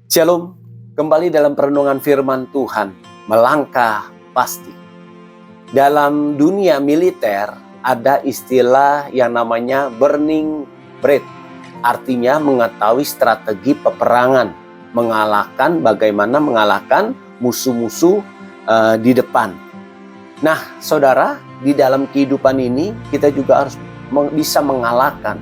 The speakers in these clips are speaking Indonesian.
Shalom, kembali dalam perenungan firman Tuhan, melangkah pasti. Dalam dunia militer ada istilah yang namanya burning bread, artinya mengetahui strategi peperangan, bagaimana mengalahkan musuh-musuh di depan. Nah, saudara, di dalam kehidupan ini kita juga harus bisa mengalahkan,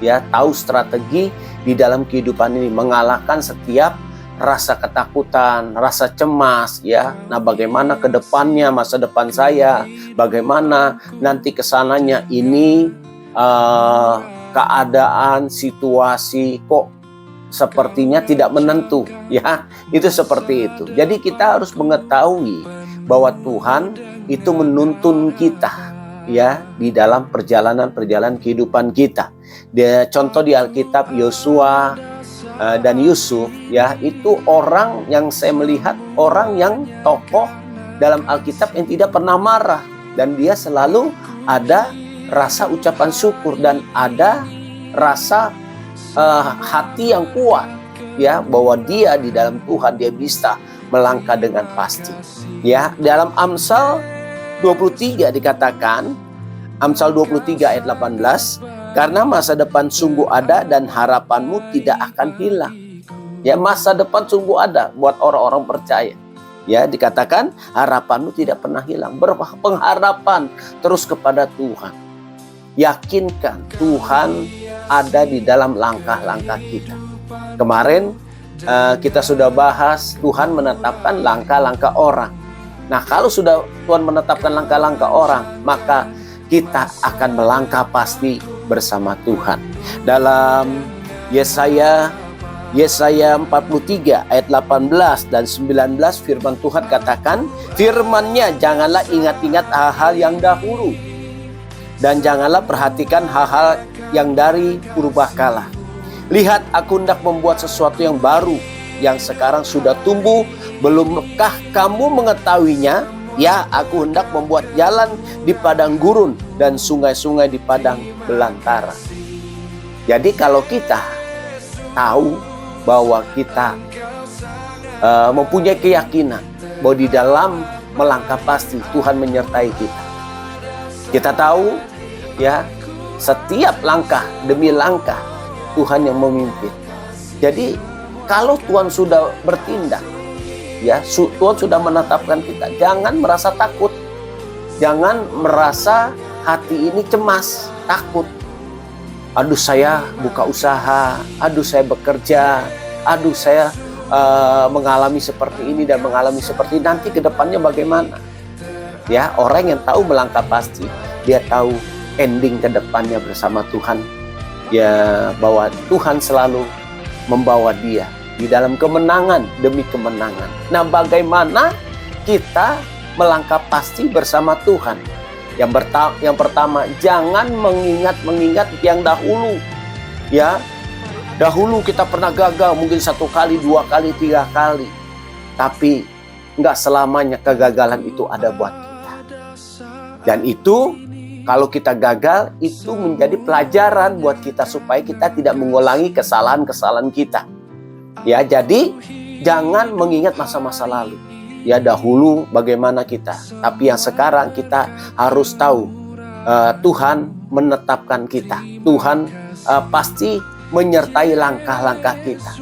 ya, tahu strategi di dalam kehidupan ini, mengalahkan setiap rasa ketakutan, rasa cemas, ya. Nah, bagaimana ke depannya, masa depan saya, bagaimana nanti kesananya ini keadaan, situasi kok sepertinya tidak menentu, ya. Itu seperti itu. Jadi kita harus mengetahui bahwa Tuhan itu menuntun kita, ya, di dalam perjalanan kehidupan kita. Contoh di Alkitab, Yosua dan Yusuf, ya, itu orang yang saya melihat orang yang tokoh dalam Alkitab yang tidak pernah marah, dan dia selalu ada rasa ucapan syukur dan ada rasa hati yang kuat, ya, bahwa dia di dalam Tuhan dia bisa melangkah dengan pasti. Ya, dalam Amsal 23 dikatakan, Amsal 23 ayat 18, karena masa depan sungguh ada dan harapanmu tidak akan hilang. Ya, masa depan sungguh ada buat orang-orang percaya. Ya, dikatakan harapanmu tidak pernah hilang. Berpengharapan terus kepada Tuhan. Yakinkan Tuhan ada di dalam langkah-langkah kita. Kemarin kita sudah bahas Tuhan menetapkan langkah-langkah orang. Nah, kalau sudah Tuhan menetapkan langkah-langkah orang, maka kita akan melangkah pasti bersama Tuhan. Dalam Yesaya 43 ayat 18 dan 19 firman Tuhan katakan, firman-Nya, janganlah ingat-ingat hal-hal yang dahulu, dan janganlah perhatikan hal-hal yang dari purbakala. Lihat, aku hendak membuat sesuatu yang baru, yang sekarang sudah tumbuh, belumkah kamu mengetahuinya? Ya, aku hendak membuat jalan di padang gurun dan sungai-sungai di padang belantara. Jadi kalau kita tahu bahwa kita mempunyai keyakinan bahwa di dalam melangkah pasti Tuhan menyertai kita. Kita tahu, ya, setiap langkah demi langkah Tuhan yang memimpin. Jadi kalau Tuhan sudah bertindak, ya, Tuhan sudah menetapkan kita, jangan merasa takut, jangan merasa hati ini cemas, takut. Aduh, saya buka usaha, aduh saya bekerja, aduh saya mengalami seperti ini dan mengalami seperti ini, nanti ke depannya bagaimana? Ya, orang yang tahu melangkah pasti, dia tahu ending ke depannya bersama Tuhan, ya, bahwa Tuhan selalu membawa dia di dalam kemenangan demi kemenangan. Nah, bagaimana kita melangkah pasti bersama Tuhan? Yang pertama, jangan mengingat yang dahulu. Ya, dahulu kita pernah gagal, mungkin 1 kali, 2 kali, 3 kali. Tapi nggak selamanya kegagalan itu ada buat kita. Dan itu, kalau kita gagal, itu menjadi pelajaran buat kita supaya kita tidak mengulangi kesalahan-kesalahan kita. Ya, jadi jangan mengingat masa-masa lalu. Ya, dahulu bagaimana kita, tapi yang sekarang kita harus tahu Tuhan menetapkan kita. Tuhan pasti menyertai langkah-langkah kita.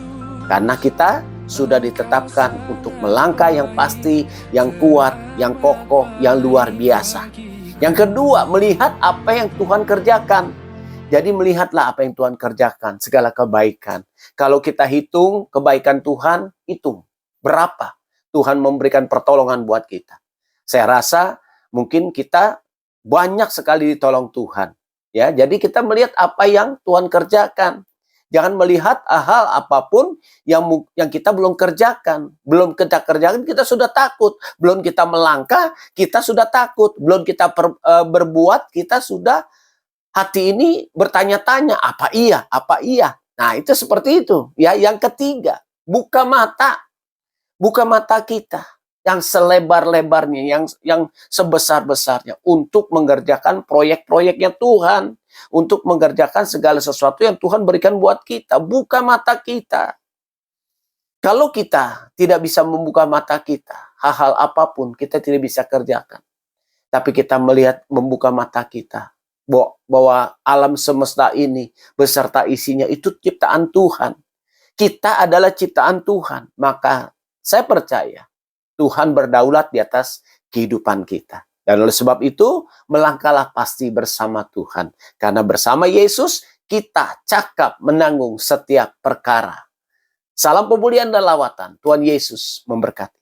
Karena kita sudah ditetapkan untuk melangkah yang pasti, yang kuat, yang kokoh, yang luar biasa. Yang kedua, melihat apa yang Tuhan kerjakan. Jadi melihatlah apa yang Tuhan kerjakan, segala kebaikan. Kalau kita hitung kebaikan Tuhan, hitung berapa Tuhan memberikan pertolongan buat kita. Saya rasa mungkin kita banyak sekali ditolong Tuhan. Ya, jadi kita melihat apa yang Tuhan kerjakan. Jangan melihat hal apapun yang kita belum kerjakan. Belum kita kerjakan, kita sudah takut. Belum kita melangkah, kita sudah takut. Belum kita berbuat, kita sudah hati ini bertanya-tanya, apa iya, apa iya. Nah, itu seperti itu. Ya, yang ketiga, buka mata kita yang selebar-lebarnya, yang sebesar-besarnya untuk mengerjakan proyek-proyeknya Tuhan, untuk mengerjakan segala sesuatu yang Tuhan berikan buat kita. Buka mata kita. Kalau kita tidak bisa membuka mata kita, hal-hal apapun kita tidak bisa kerjakan. Tapi kita melihat, membuka mata kita, bahwa alam semesta ini beserta isinya itu ciptaan Tuhan. Kita adalah ciptaan Tuhan. Maka saya percaya Tuhan berdaulat di atas kehidupan kita. Dan oleh sebab itu, melangkahlah pasti bersama Tuhan. Karena bersama Yesus, kita cakap menanggung setiap perkara. Salam pemulihan dan lawatan. Tuhan Yesus memberkati.